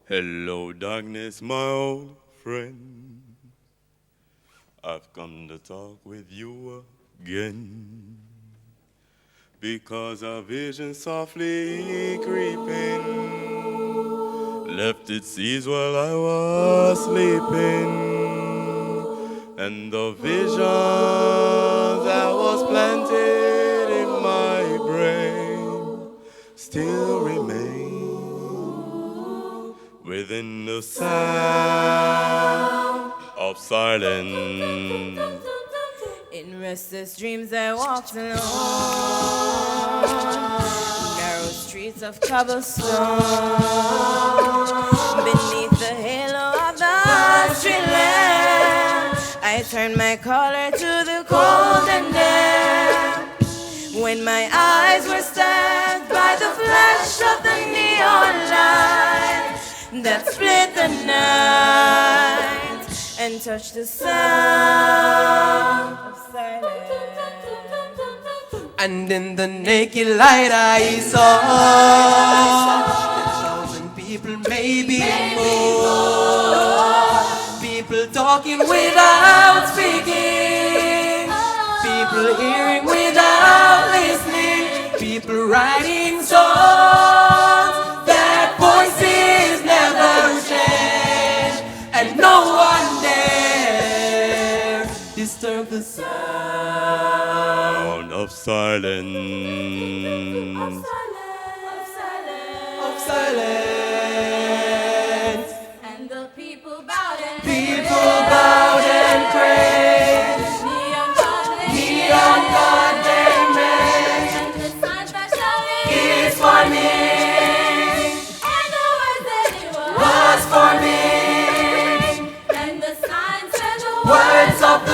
Hello, darkness, my old friend. I've come to talk with you again. Because a vision softly creeping left its seeds while I was sleeping. And the vision that was planted in my brain still remains within the sound of silence. In restless dreams I walked alone, narrow streets of cobblestone, beneath the halo of the street lamp. I turned my collar to the cold and damp. When my eyes were stabbed by the flash of the neon light that split the night and touched the sound of silence. And in the naked light I saw 10,000 people, maybe more. People talking without speaking, people hearing without listening, people writing songs that voices never change, and no one dare disturb the sound Of silence. of silence. And the people bowed and People bowed and prayed. Neon God they made. and the signs that shouted It's for me, and the words that it was for me. and the signs said the Words of the